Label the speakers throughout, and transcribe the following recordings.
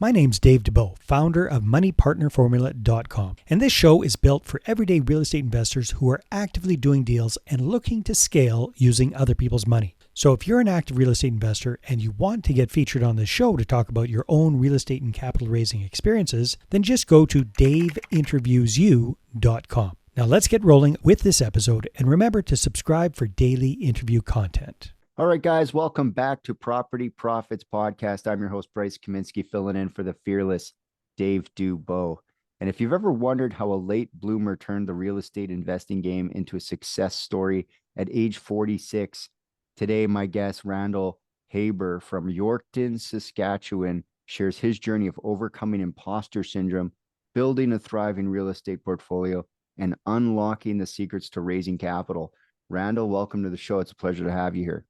Speaker 1: My name's Dave DeBow, founder of MoneyPartnerFormula.com, and this show is built for everyday real estate investors who are actively doing deals and looking to scale using other people's money. So if you're an active real estate investor and you want to get featured on this show to talk about your own real estate and capital raising experiences, then just go to daveinterviewyou.com. Now let's get rolling with this episode, and remember to subscribe for daily interview content.
Speaker 2: All right, guys, welcome back to Property Profits Podcast. I'm your host, Bryce Kaminsky, filling in for the fearless Dave DeBow. And if you've ever wondered how a late bloomer turned the real estate investing game into a success story at age 46, today my guest, Randall Hoeber from Yorkton, Saskatchewan, shares his journey of overcoming imposter syndrome, building a thriving real estate portfolio, and unlocking the secrets to raising capital. Randall, welcome to the show. It's a pleasure to have you here.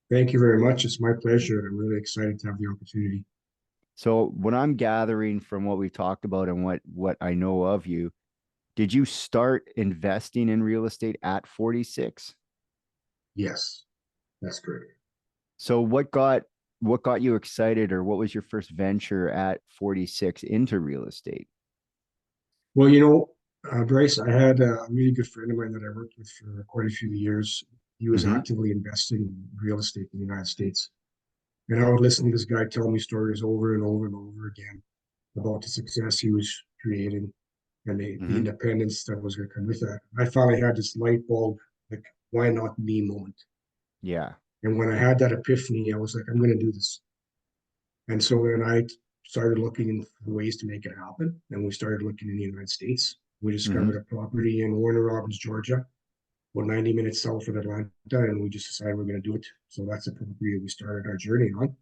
Speaker 3: Thank you very much. It's my pleasure. I'm really excited to have the opportunity.
Speaker 2: So what I'm gathering from what we've talked about and what I know of you, did you start investing in real estate at 46?
Speaker 3: Yes, that's correct.
Speaker 2: So what got you excited, or what was your first venture at 46 into real estate?
Speaker 3: Well, Bryce, I had a really good friend of mine that I worked with for quite a few years. He was actively investing in real estate in the United States. And I would listen to this guy tell me stories over and over and over again about the success he was creating and the independence that was going to come with that. I finally had this light bulb, like, why not me moment.
Speaker 2: Yeah.
Speaker 3: And when I had that epiphany, I was like, I'm going to do this. And so then I started looking for ways to make it happen. And we started looking in the United States. We discovered a property in Warner Robins, Georgia, about 90 minutes south of Atlanta, and we just decided we're going to do it. So that's the property that we started our journey on.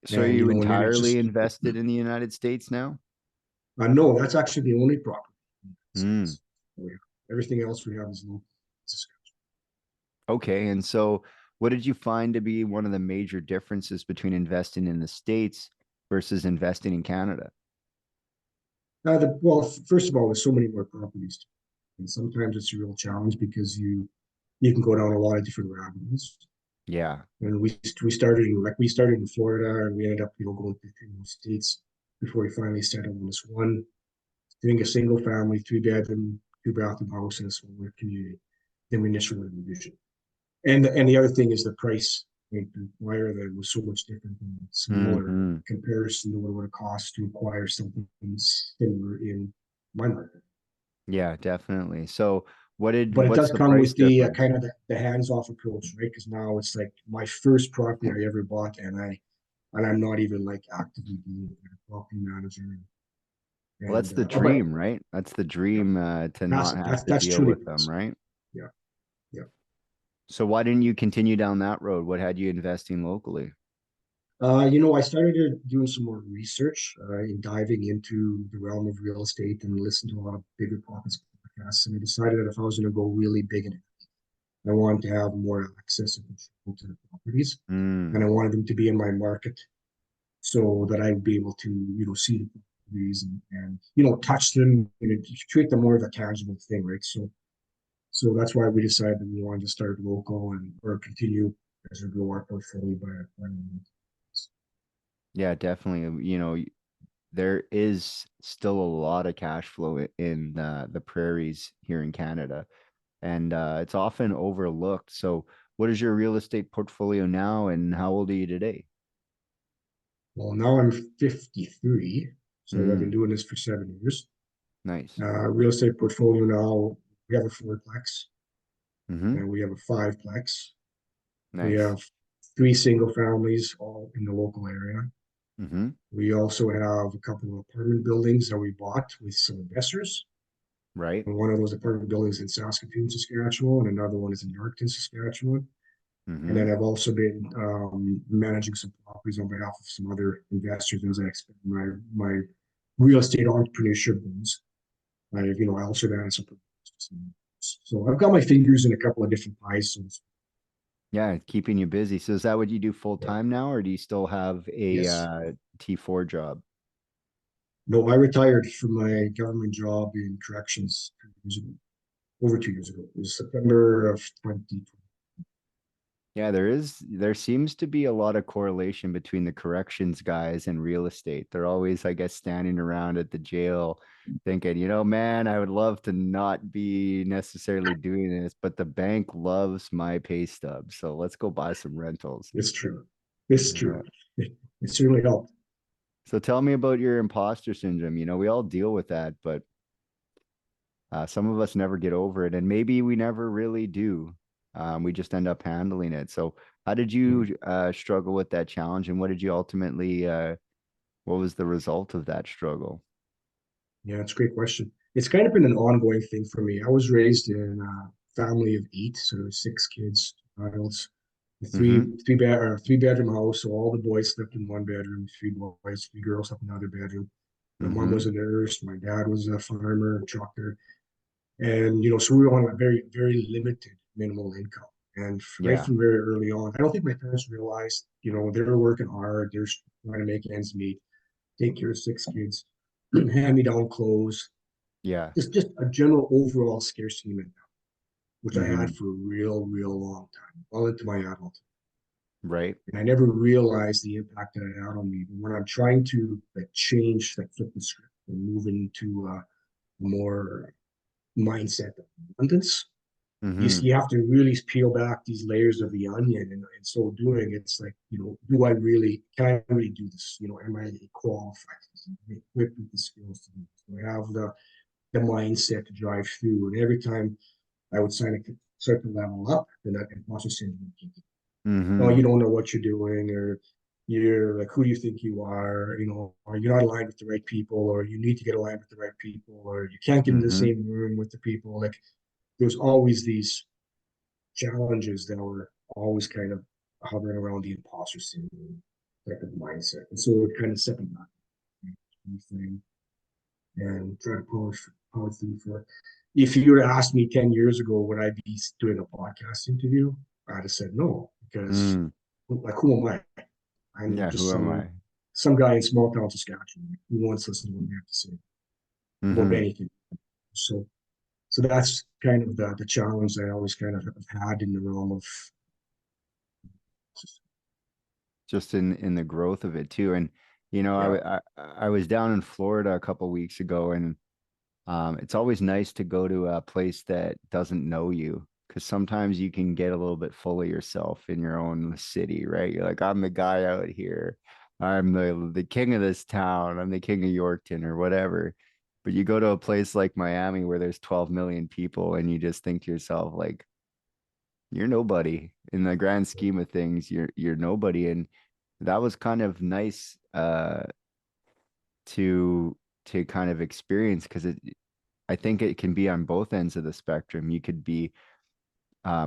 Speaker 2: So
Speaker 3: And,
Speaker 2: are you
Speaker 3: and then
Speaker 2: entirely invested in the United States now?
Speaker 3: No, that's actually the only property.
Speaker 2: Mm.
Speaker 3: So, yeah, everything else we have is local.
Speaker 2: Okay. And so what did you find to be one of the major differences between investing in the States versus investing in Canada?
Speaker 3: Well, first of all, there's so many more properties, and sometimes it's a real challenge because you can go down a lot of different rabbit holes.
Speaker 2: Yeah.
Speaker 3: And we started in Florida, and we ended up going to the States before we finally settled on this one, doing a single family, 3-bedroom, 2-bathroom house in a smaller community than we initially envisioned. And the other thing is the price. Like, the acquire that was so much different than smaller comparison to what it would have cost to acquire something similar in my market.
Speaker 2: Yeah, definitely. So
Speaker 3: But it
Speaker 2: what's
Speaker 3: does
Speaker 2: the
Speaker 3: come
Speaker 2: price
Speaker 3: with the
Speaker 2: difference?
Speaker 3: kind of the hands-off approach, right? Because now it's like my first property I ever bought, and I'm not even like actively doing it, like a property manager.
Speaker 2: Well, that's the
Speaker 3: But
Speaker 2: dream, right? That's the dream, to not have to
Speaker 3: that's
Speaker 2: deal
Speaker 3: truly
Speaker 2: with them, right?
Speaker 3: Yeah, yeah.
Speaker 2: So why didn't you continue down that road? What had you investing locally?
Speaker 3: I started doing some more research in diving into the realm of real estate and listened to a lot of bigger pockets podcasts. And I decided that if I was going to go really big in it, I wanted to have more access and control to the properties, and I wanted them to be in my market so that I'd be able to, see the properties and touch them and treat them more of a tangible thing, right? So that's why we decided that we wanted to start local or continue as we grow our portfolio by acquiring.
Speaker 2: Yeah, definitely. There is still a lot of cash flow in the prairies here in Canada, and it's often overlooked. So what is your real estate portfolio now, and how old are you today?
Speaker 3: Well, now I'm 53, so I've been doing this for 7 years.
Speaker 2: Nice.
Speaker 3: Real estate portfolio now, we have a 4-plex, and we have a 5-plex. We
Speaker 2: Nice.
Speaker 3: have 3 single families, all in the local area. We also have a couple of apartment buildings that we bought with some investors.
Speaker 2: Right.
Speaker 3: And one of those apartment buildings in Saskatoon, Saskatchewan, and another one is in Yorkton, Saskatchewan. And then I've also been managing some properties on behalf of some other investors as I expand my real estate entrepreneurship goals. I also manage some properties. So I've got my fingers in a couple of different pies. So
Speaker 2: Yeah, keeping you busy. So is that what you do full time now, or do you still have a
Speaker 3: yes.
Speaker 2: T4 job?
Speaker 3: No, I retired from my government job in corrections 2 years ago, over 2 years ago. It was September of 2020.
Speaker 2: Yeah, there seems to be a lot of correlation between the corrections guys and real estate. They're always, I guess, standing around at the jail thinking, man, I would love to not be necessarily doing this, but the bank loves my pay stub. So let's go buy some rentals.
Speaker 3: It's true. It's
Speaker 2: Yeah.
Speaker 3: true. It certainly helped.
Speaker 2: So tell me about your imposter syndrome. We all deal with that, but some of us never get over it, and maybe we never really do. We just end up handling it. So, how did you struggle with that challenge, and what did you ultimately? What was the result of that struggle?
Speaker 3: Yeah, it's a great question. It's kind of been an ongoing thing for me. I was raised in a family of eight, so six kids, adults,
Speaker 2: Mm-hmm.
Speaker 3: three bedroom house. So all the boys slept in one bedroom, three boys, three girls slept in another bedroom. My mom
Speaker 2: Mm-hmm.
Speaker 3: was a nurse. My dad was a farmer, trucker, and so we were on a very, very limited minimal income. And right
Speaker 2: Yeah.
Speaker 3: from very early on, I don't think my parents realized, they were working hard. They're trying to make ends meet, take care of six kids, hand me down clothes,
Speaker 2: Yeah.
Speaker 3: just a general overall scarcity mentality, which I had
Speaker 2: Mm-hmm.
Speaker 3: for a real, real long time, well into my adult.
Speaker 2: Right.
Speaker 3: And I never realized the impact that it had on me. But when I'm trying to change, flip the script and move into a more mindset of abundance,
Speaker 2: Mm-hmm.
Speaker 3: you have to really peel back these layers of the onion. And in so doing, it's like, can I really do this? Am I qualified? Am I equipped with the skills to do this? Do I have the mindset to drive through? And every time I would start to level up, then that imposter syndrome kicked in. Oh,
Speaker 2: Mm-hmm.
Speaker 3: you don't know what you're doing, or you're like, who do you think you are? Or you're not aligned with the right people, or you need to get aligned with the right people, or you can't get in the
Speaker 2: Mm-hmm.
Speaker 3: same room with the people. Like there's always these challenges that were always kind of hovering around the imposter syndrome type of mindset. And so it kind of set me back and try to power through for it. If you were to ask me 10 years ago, would I be doing a podcast interview? I'd have said no, because
Speaker 2: Mm.
Speaker 3: like, who am I? I'm
Speaker 2: Yeah.
Speaker 3: just
Speaker 2: Who am I?
Speaker 3: some guy in small town Saskatchewan who wants to listen to what we have to say about
Speaker 2: Mm-hmm.
Speaker 3: anything. So, so that's kind of the challenge I always kind of have had in the realm of.
Speaker 2: Just in the growth of it too, and
Speaker 3: Yeah,
Speaker 2: I was down in Florida a couple weeks ago, and it's always nice to go to a place that doesn't know you, because sometimes you can get a little bit full of yourself in your own city, right? You're like, I'm the guy out here. I'm the king of this town. I'm the king of Yorkton or whatever. But you go to a place like Miami where there's 12 million people and you just think to yourself, like, you're nobody in the grand scheme of things. You're nobody. And that was kind of nice to kind of experience, because I think it can be on both ends of the spectrum. You could be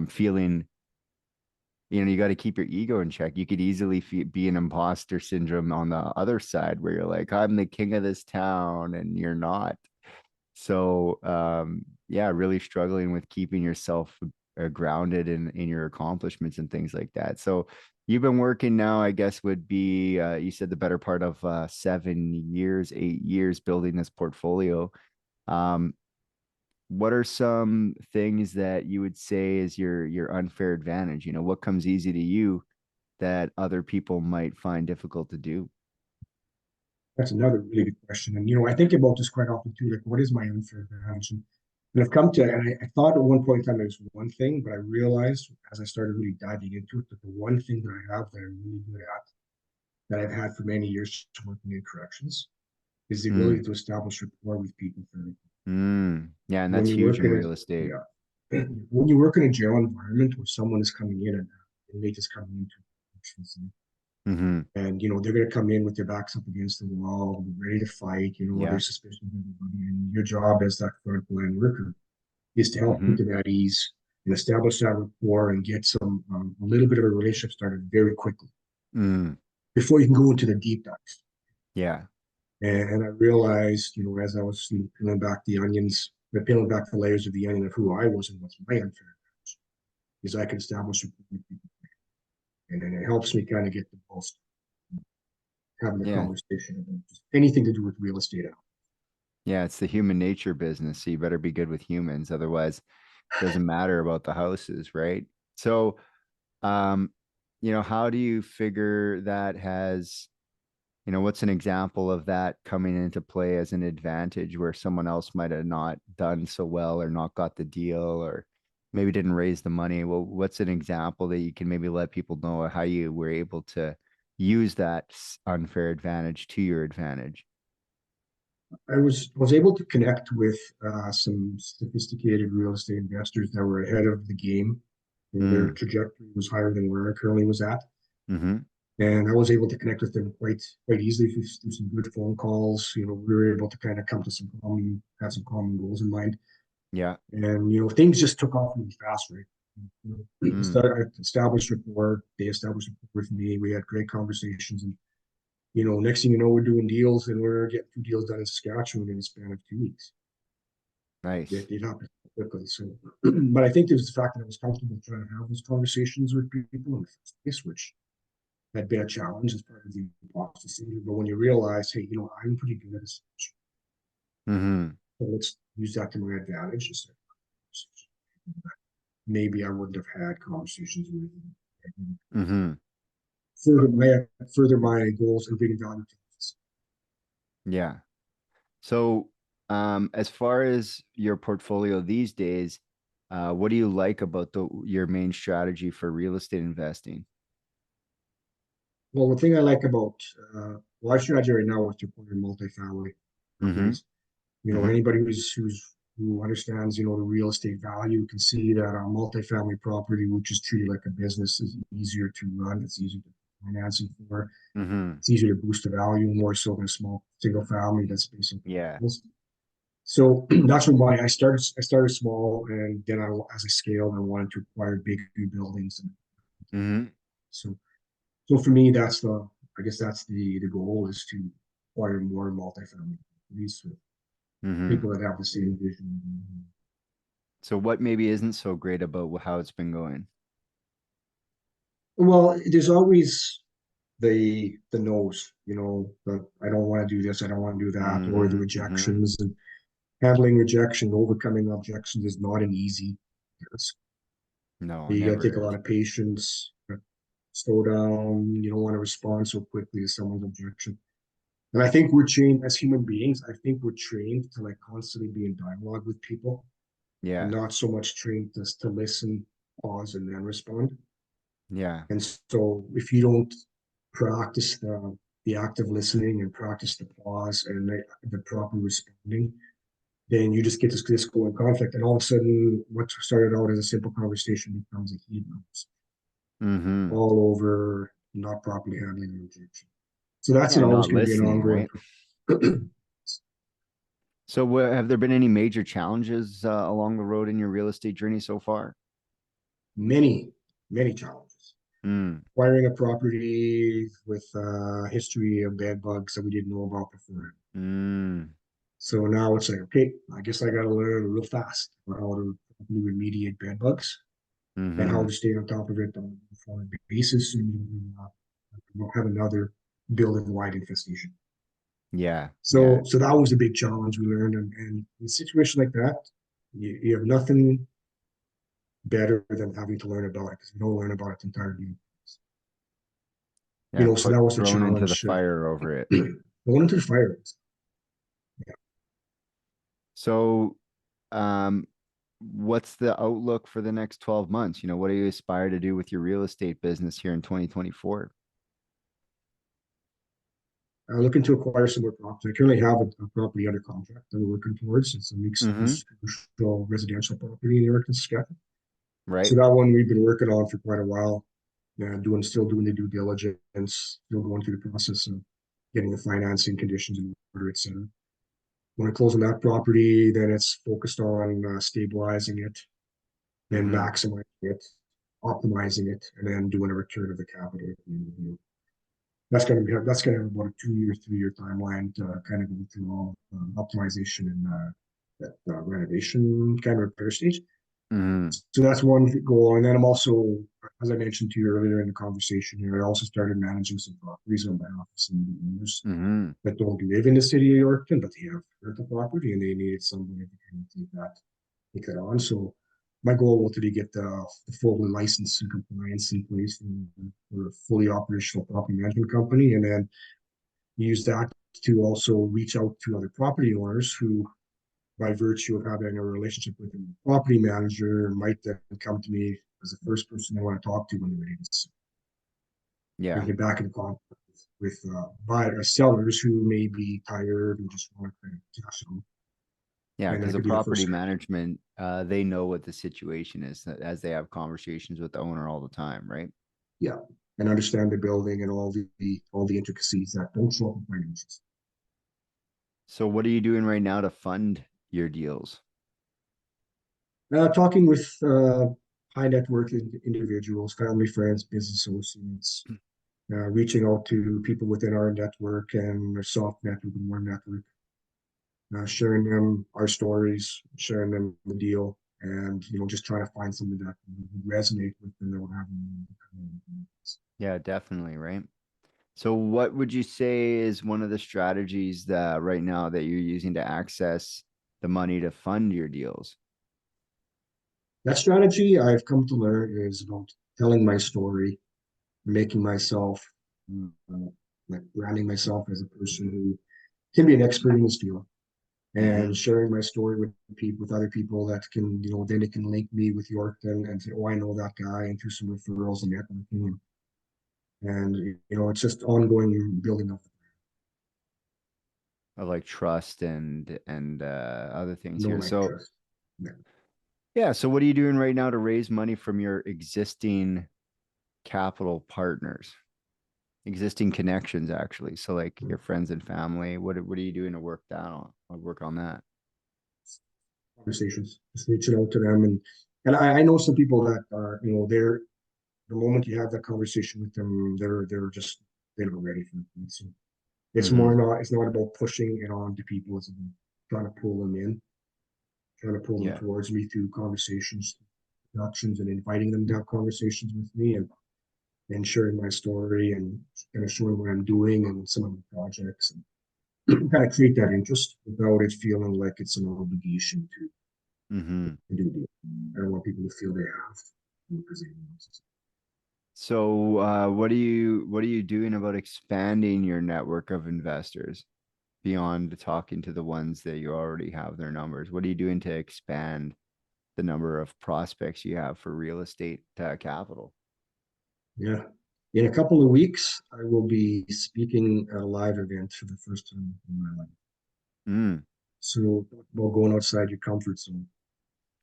Speaker 2: feeling, you got to keep your ego in check. You could easily be an imposter syndrome on the other side, where you're like, I'm the king of this town, and you're not. So, yeah, really struggling with keeping yourself grounded in your accomplishments and things like that. So, you've been working now, I guess, would be, you said the better part of 7 years, 8 years building this portfolio. Um, what are some things that you would say is your unfair advantage? What comes easy to you that other people might find difficult to do?
Speaker 3: that's another really good question. And I think about this quite often too. Like, what is my unfair advantage? And I've come to, and I thought at one point in time there was one thing, but I realized as I started really diving into it that the one thing that I have that I'm really good at, that I've had for many years working in corrections, is the ability
Speaker 2: Mm,
Speaker 3: to establish rapport with people fairly.
Speaker 2: yeah, and
Speaker 3: When
Speaker 2: that's
Speaker 3: you
Speaker 2: huge
Speaker 3: work
Speaker 2: in
Speaker 3: in a
Speaker 2: real estate.
Speaker 3: Yeah, when you work in a jail environment where someone is coming in and an inmate is coming into
Speaker 2: Mm-hmm.
Speaker 3: and they're going to come in with their backs up against the wall, ready to fight. They're
Speaker 2: Yeah.
Speaker 3: suspicious of everybody, and your job as that front line worker is to help
Speaker 2: Mm-hmm.
Speaker 3: put them at ease and establish that rapport and get a little bit of a relationship started very quickly
Speaker 2: Mm,
Speaker 3: before you can go into the deep dives.
Speaker 2: yeah.
Speaker 3: And I realized, as I was peeling back the onions, peeling back the layers of the onion of who I was and what's my unfair advantage, is I can establish rapport with people, and then it helps me kind of get the most having a
Speaker 2: Yeah.
Speaker 3: conversation about just anything to do with real estate.
Speaker 2: Yeah. It's the human nature business. So you better be good with humans. Otherwise, it doesn't matter about the houses, right? So How do you figure that has, what's an example of that coming into play as an advantage where someone else might have not done so well or not got the deal or maybe didn't raise the money? Well, what's an example that you can maybe let people know how you were able to use that unfair advantage to your advantage?
Speaker 3: I was able to connect with some sophisticated real estate investors that were ahead of the game. Their
Speaker 2: Mm,
Speaker 3: trajectory was higher than where I currently was at.
Speaker 2: mm-hmm.
Speaker 3: And I was able to connect with them quite easily through some good phone calls. We were able to kind of come to had some common goals in mind.
Speaker 2: Yeah.
Speaker 3: And things just took off really fast, right?
Speaker 2: Mm,
Speaker 3: I established rapport. They established rapport with me. We had great conversations, and next thing you know, we're doing deals, and we're getting 2 deals done in Saskatchewan in the span of 2 weeks.
Speaker 2: nice.
Speaker 3: It happened quickly. So, but I think there's the fact that I was comfortable trying to have those conversations with people in the first place, which had been a challenge as part of the imposter syndrome. But when you realize, hey, I'm pretty good at this,
Speaker 2: Mm-hmm.
Speaker 3: so let's use that to my advantage. Maybe I wouldn't have had conversations with
Speaker 2: Mm-hmm.
Speaker 3: further my goals and bring value to this.
Speaker 2: Yeah. So, as far as your portfolio these days, what do you like about your main strategy for real estate investing?
Speaker 3: Well, the thing I like about our strategy right now is to acquire multifamily
Speaker 2: Mm-hmm.
Speaker 3: properties.
Speaker 2: Mm-hmm.
Speaker 3: Anybody who understands, the real estate value can see that a multifamily property, which is treated like a business, is easier to run. It's easier to financing for.
Speaker 2: Mm-hmm.
Speaker 3: It's easier to boost the value more so than a small single family that's based on
Speaker 2: Yeah.
Speaker 3: fundamentals. So that's what I started small, and then as I scaled, I wanted to acquire big buildings. And
Speaker 2: Mm-hmm.
Speaker 3: so, so for me, I guess that's the goal is to acquire more multifamily properties with
Speaker 2: Mm-hmm.
Speaker 3: people that have the same vision.
Speaker 2: So what maybe isn't so great about how it's been going?
Speaker 3: Well, there's always the no's, the I don't want to do this, I don't want to do that, or the
Speaker 2: Mm-hmm. Mm-hmm.
Speaker 3: rejections. And handling rejection, overcoming objections is not an easy task.
Speaker 2: No,
Speaker 3: You got to take a
Speaker 2: never
Speaker 3: lot
Speaker 2: is.
Speaker 3: of patience, slow down. You don't want to respond so quickly to someone's objection. And I think we're trained as human beings. I think we're trained to like constantly be in dialogue with people, and
Speaker 2: Yeah.
Speaker 3: not so much trained to listen, pause, and then respond.
Speaker 2: Yeah.
Speaker 3: And so if you don't practice the active listening and practice the pause and the proper responding, then you just get this going conflict. And all of a sudden, what started out as a simple conversation becomes a heated conversation,
Speaker 2: Mm-hmm.
Speaker 3: all over not properly handling the rejection. So that's
Speaker 2: Yeah,
Speaker 3: an always
Speaker 2: not
Speaker 3: going to be an
Speaker 2: listening,
Speaker 3: ongoing
Speaker 2: right? So have there been any major challenges along the road in your real estate journey so far?
Speaker 3: many, many challenges.
Speaker 2: Mm.
Speaker 3: Acquiring a property with a history of bed bugs that we didn't know about before.
Speaker 2: Mm.
Speaker 3: So now it's like, okay, I guess I got to learn real fast how to properly remediate bed bugs and how
Speaker 2: Mm-hmm.
Speaker 3: to stay on top of it on a regular basis and not have another building-wide infestation.
Speaker 2: Yeah. Yeah.
Speaker 3: So that was a big challenge we learned. And in a situation like that, you have nothing better than having to learn about it because you don't learn about it entirely.
Speaker 2: Yeah.
Speaker 3: So
Speaker 2: Put
Speaker 3: that was the
Speaker 2: thrown into the
Speaker 3: challenge.
Speaker 2: fire over it.
Speaker 3: Going into the fire. Yeah.
Speaker 2: So, um, what's the outlook for the next 12 months? What do you aspire to do with your real estate business here in 2024?
Speaker 3: Looking to acquire some more property. I currently have a property under contract that we're working towards. It's a
Speaker 2: Mm-hmm.
Speaker 3: mixed-use commercial residential property in York, Saskatchewan. So
Speaker 2: Right.
Speaker 3: that one we've been working on for quite a while. Still doing the due diligence, still going through the process of getting the financing conditions in order, etc. When I close on that property, then it's focused on stabilizing it, then
Speaker 2: Mm-hmm.
Speaker 3: maximizing it, optimizing it, and then doing a return of the capital at the end of the year. That's going to have about a 2 year, 3 year timeline to kind of go through all optimization and that renovation kind of repair stage.
Speaker 2: Mm-hmm.
Speaker 3: So that's one goal. And then I'm also, as I mentioned to you earlier in the conversation here, I also started managing some properties on behalf of some of the owners
Speaker 2: Mm-hmm.
Speaker 3: that don't live in the city of Yorkton, but they have rental property and they needed somebody to kind of take that on. So my goal was to get the full license and compliance in place for a fully operational property management company, and then use that to also reach out to other property owners who, by virtue of having a relationship with a property manager, might then come to me as the first person they want to talk to when they're ready to
Speaker 2: Yeah.
Speaker 3: and get back in contact with buyers, sellers who may be tired and just want to kind of cash them.
Speaker 2: Yeah,
Speaker 3: And
Speaker 2: because
Speaker 3: I
Speaker 2: the
Speaker 3: could be the
Speaker 2: property
Speaker 3: first.
Speaker 2: management, they know what the situation is as they have conversations with the owner all the time, right?
Speaker 3: Yeah, and understand the building and all the intricacies that don't show up in financials.
Speaker 2: So what are you doing right now to fund your deals?
Speaker 3: Talking with high net worth individuals, family, friends, business associates, reaching out to people within our network and our soft network and warm network, sharing them our stories, sharing them the deal, and just trying to find something that would resonate with them that would have.
Speaker 2: Yeah, definitely, right? So what would you say is one of the strategies that right now that you're using to access the money to fund your deals?
Speaker 3: That strategy I've come to learn is about telling my story, making myself, like branding myself as a person who can be an expert in this field,
Speaker 2: Mm-hmm.
Speaker 3: and sharing my story with people, with other people that can, then it can link me with Yorkton and say, oh, I know that guy, and through some referrals and networking. And, it's just ongoing building up.
Speaker 2: Of like trust and other things
Speaker 3: No
Speaker 2: here.
Speaker 3: like
Speaker 2: So
Speaker 3: trust. Yeah.
Speaker 2: yeah, so what are you doing right now to raise money from your existing capital partners? Existing connections actually. So like your friends and family, what are you doing to work that on? Work on that?
Speaker 3: Conversations, just reaching out to them. And I know some people that are, they're, the moment you have that conversation with them, they're just, they're not ready for it. So
Speaker 2: Mm-hmm.
Speaker 3: it's not about pushing it on to people. It's about trying to pull them in, trying to pull them
Speaker 2: Yeah.
Speaker 3: towards me through conversations, productions, and inviting them to have conversations with me, and sharing my story and kind of showing what I'm doing and some of the projects, and kind of create that interest without it feeling like it's an obligation
Speaker 2: Mm-hmm.
Speaker 3: to do it. I don't want people to feel they have because they want to.
Speaker 2: So what are you doing about expanding your network of investors beyond talking to the ones that you already have their numbers? What are you doing to expand the number of prospects you have for real estate capital?
Speaker 3: Yeah. In a couple of weeks, I will be speaking at a live event for the first time in my life.
Speaker 2: Mm,
Speaker 3: So about going outside your comfort zone.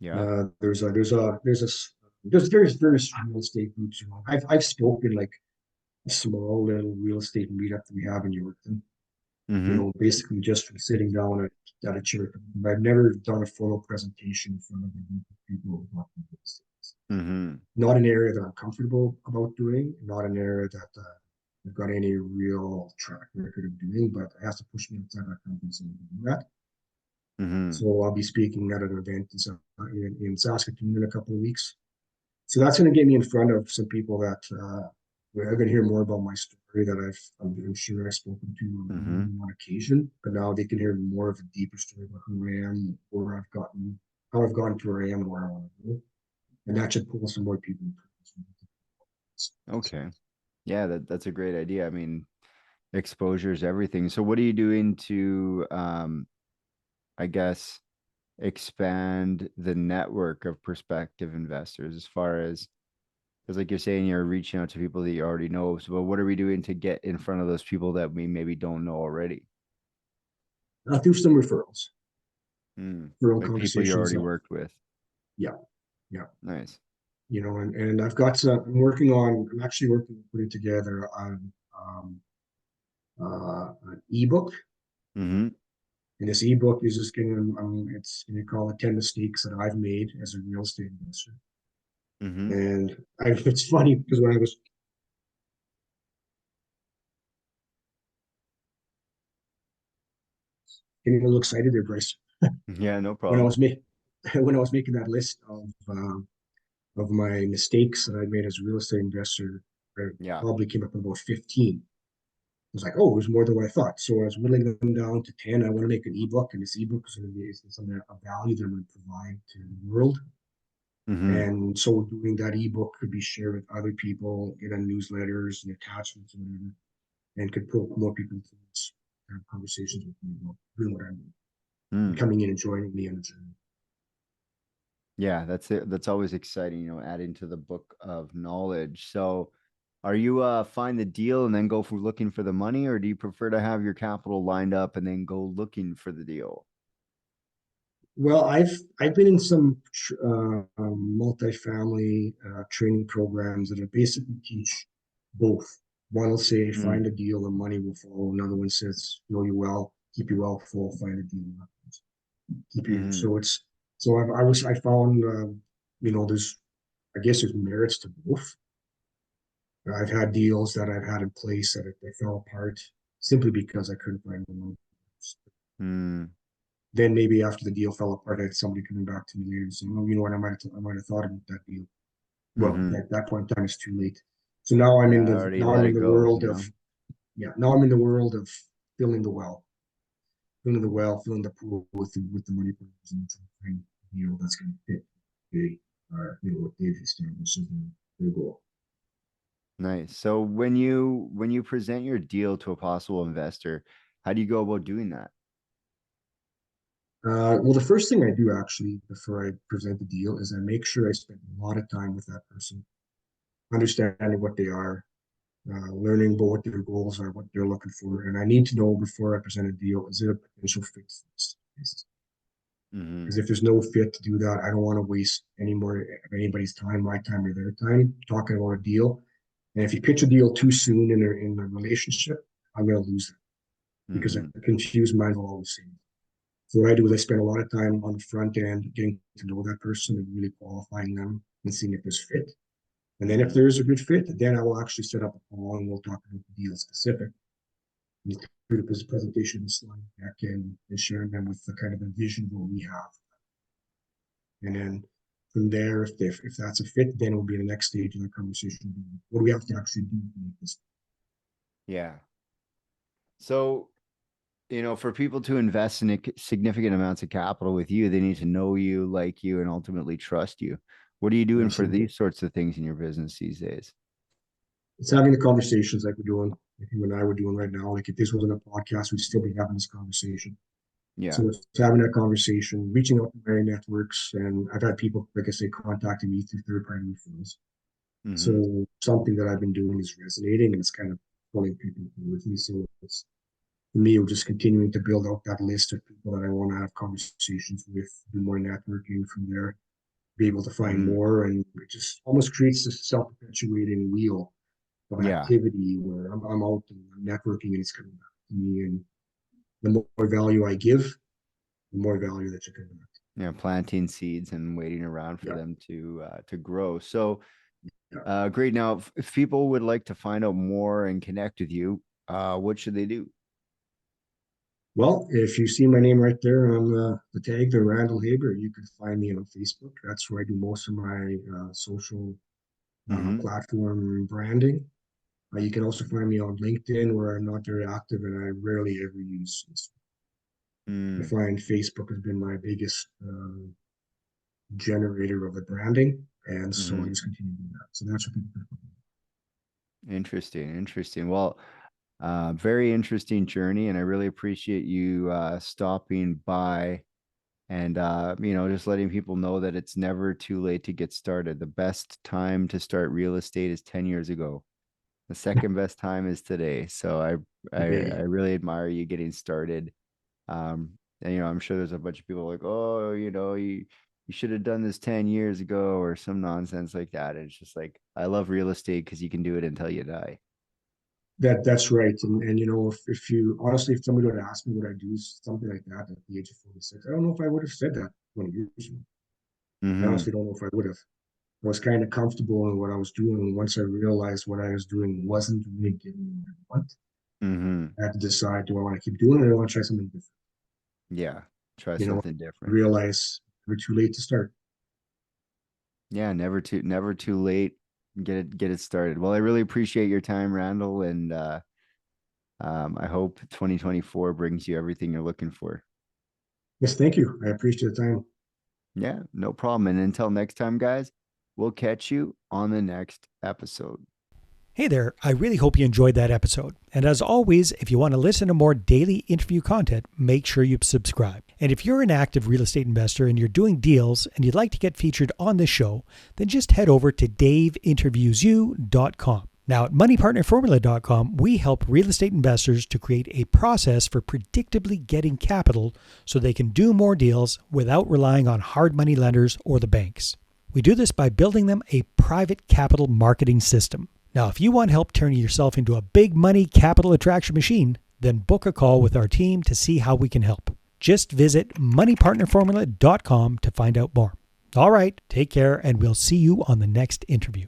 Speaker 2: yeah.
Speaker 3: There's various real estate groups. I've spoken like a small little real estate meetup that we have in Yorkton.
Speaker 2: Mm-hmm.
Speaker 3: Basically just from sitting down at a chair. I've never done a formal presentation in front of a group of people about real estate.
Speaker 2: Mm-hmm.
Speaker 3: Not an area that I'm comfortable about doing, not an area that I've got any real track record of doing, but it has to push me outside that comfort zone to do that.
Speaker 2: Mm-hmm.
Speaker 3: So I'll be speaking at an event in Saskatoon in a couple of weeks. So that's going to get me in front of some people that are going to hear more about my story that I'm sure I've spoken to
Speaker 2: Mm-hmm.
Speaker 3: on occasion, but now they can hear more of a deeper story about who I am, where I've gotten, how I've gotten to where I am, and where I want to go, and that should pull some more people.
Speaker 2: Okay. Yeah, that's a great idea. I mean, exposure is everything. So what are you doing to I guess expand the network of prospective investors as far as because like you're saying you're reaching out to people that you already know. So but what are we doing to get in front of those people that we maybe don't know already?
Speaker 3: Through some referrals,
Speaker 2: Hmm.
Speaker 3: referral
Speaker 2: Like people you
Speaker 3: conversations.
Speaker 2: already worked with.
Speaker 3: Yeah, yeah,
Speaker 2: Nice.
Speaker 3: and I've got I'm actually working on putting together an ebook.
Speaker 2: Mm-hmm.
Speaker 3: And this ebook is just it's going to call it 10 mistakes that I've made as a real estate investor.
Speaker 2: Mm-hmm.
Speaker 3: And it's funny because when I was getting a little excited there, Bryce,
Speaker 2: Yeah, no
Speaker 3: when I
Speaker 2: problem.
Speaker 3: was making when I was making that list of my mistakes that I made as a real estate investor, I
Speaker 2: Yeah.
Speaker 3: probably came up with about 15. I was like, oh, it was more than what I thought. So I was whittling them down to 10. I want to make an ebook, and this ebook is going to be something of value that I'm going to provide to the world.
Speaker 2: Mm-hmm.
Speaker 3: And so doing that ebook could be shared with other people, get on newsletters and attachments and whatever, and could pull more people to have conversations with me about doing what I'm doing and
Speaker 2: Mm.
Speaker 3: coming in and joining me on the journey.
Speaker 2: Yeah, that's it. That's always exciting, adding to the book of knowledge. So are you find the deal and then go for looking for the money, or do you prefer to have your capital lined up and then go looking for the deal?
Speaker 3: Well, I've been in some multifamily training programs that basically teach both. One will say find
Speaker 2: Mm.
Speaker 3: a deal and money will follow. Another one says know you well, keep you well full, find a deal, keep you.
Speaker 2: Mm-hmm.
Speaker 3: So I found there's I guess there's merits to both. I've had deals that I've had in place that they fell apart simply because I couldn't find the money.
Speaker 2: Mm.
Speaker 3: Then maybe after the deal fell apart, I had somebody coming back to me later and saying, "Oh, you know what? I might have thought about that deal." Well,
Speaker 2: Mm-hmm.
Speaker 3: at that point in time, it's too late. So now I'm in
Speaker 2: Yeah, I
Speaker 3: the
Speaker 2: already
Speaker 3: now
Speaker 2: let
Speaker 3: I'm
Speaker 2: it
Speaker 3: in the
Speaker 2: go,
Speaker 3: world of yeah. Now I'm in the world of filling the well, filling the pool with the money partners and trying to deal that's going to fit what they've established as their goal.
Speaker 2: Nice. So when you present your deal to a possible investor, how do you go about doing that?
Speaker 3: Well, the first thing I do actually before I present the deal is I make sure I spend a lot of time with that person, understanding what they are, learning about what their goals are, what they're looking for. And I need to know before I present a deal, is it a potential fit for this?
Speaker 2: Mm-hmm.
Speaker 3: Because if there's no fit to do that, I don't want to waste any more of anybody's time, my time or their time, talking about a deal. And if you pitch a deal too soon in a relationship, I'm going to lose it because a
Speaker 2: Mm-hmm.
Speaker 3: confused mind will always say. So what I do is I spend a lot of time on the front end getting to know that person and really qualifying them and seeing if there's fit. And then if
Speaker 2: Mm-hmm.
Speaker 3: there is a good fit, then I will actually set up a call and we'll talk about the deal specific. Through the presentation slide deck and sharing them with the kind of a vision of what we have. And then from there, if that's a fit, then it will be the next stage in the conversation. What do we have to actually do to make this?
Speaker 2: Yeah. So, for people to invest in significant amounts of capital with you, they need to know you, like you, and ultimately trust you. What are you doing for
Speaker 3: Absolutely.
Speaker 2: these sorts of things in your business these days?
Speaker 3: It's having the conversations like we're doing, like you and I were doing right now. Like if this wasn't a podcast, we'd still be having this conversation.
Speaker 2: Yeah.
Speaker 3: So it's having that conversation, reaching out to my networks, and I've had people, like I say, contacting me through third-party referrals.
Speaker 2: Mm-hmm.
Speaker 3: So something that I've been doing is resonating, and it's kind of pulling people with me. So it's for me, just continuing to build out that list of people that I want to have conversations with, do more networking from there, be able to find
Speaker 2: Mm-hmm.
Speaker 3: more, and it just almost creates this self-perpetuating wheel of
Speaker 2: Yeah.
Speaker 3: activity where I'm out and I'm networking, and it's coming back to me, and the more value I give, the more value that you come back.
Speaker 2: Yeah. Planting seeds and waiting around for
Speaker 3: Yeah,
Speaker 2: them to grow. So,
Speaker 3: yeah.
Speaker 2: great. Now, if people would like to find out more and connect with you, what should they do?
Speaker 3: Well, if you see my name right there on the tag, the Randall Haber, you can find me on Facebook. That's where I do most of my social
Speaker 2: Mm-hmm.
Speaker 3: platform branding. You can also find me on LinkedIn, where I'm not very active and I rarely ever use this. I
Speaker 2: Mm.
Speaker 3: find Facebook has been my biggest generator of the branding, and so I
Speaker 2: Mm-hmm.
Speaker 3: just continue doing that. So that's what people can find.
Speaker 2: Interesting. Interesting. Well, very interesting journey, and I really appreciate you stopping by and just letting people know that it's never too late to get started. The best time to start real estate is 10 years ago. The second best time is today. So I
Speaker 3: Today.
Speaker 2: really admire you getting started. And I'm sure there's a bunch of people like, oh, you should have done this 10 years ago or some nonsense like that. And it's just like I love real estate because you can do it until you die.
Speaker 3: That's right. And if you honestly, if somebody would ask me would I do something like that at the age of 46, I don't know if I would have said that 20 years ago. I
Speaker 2: Mm-hmm.
Speaker 3: honestly don't know if I would have. I was kind of comfortable in what I was doing. Once I realized what I was doing wasn't really getting me what I want,
Speaker 2: Mm-hmm.
Speaker 3: I had to decide, do I want to keep doing it or do I want to try something different?
Speaker 2: Yeah. Try
Speaker 3: You know,
Speaker 2: something different.
Speaker 3: realize we're too late to start.
Speaker 2: Yeah, never too late. Get it started. Well, I really appreciate your time, Randall, and I hope 2024 brings you everything you're looking for.
Speaker 3: Yes, thank you. I appreciate the time.
Speaker 2: Yeah, no problem. And until next time, guys, we'll catch you on the next episode.
Speaker 1: Hey there, I really hope you enjoyed that episode. And as always, if you want to listen to more daily interview content, make sure you subscribe. And if you're an active real estate investor and you're doing deals and you'd like to get featured on this show, then just head over to daveinterviewyou.com. Now at moneypartnerformula.com, we help real estate investors to create a process for predictably getting capital so they can do more deals without relying on hard money lenders or the banks. We do this by building them a private capital marketing system. Now, if you want help turning yourself into a big money capital attraction machine, then book a call with our team to see how we can help. Just visit moneypartnerformula.com to find out more. All right, take care, and we'll see you on the next interview.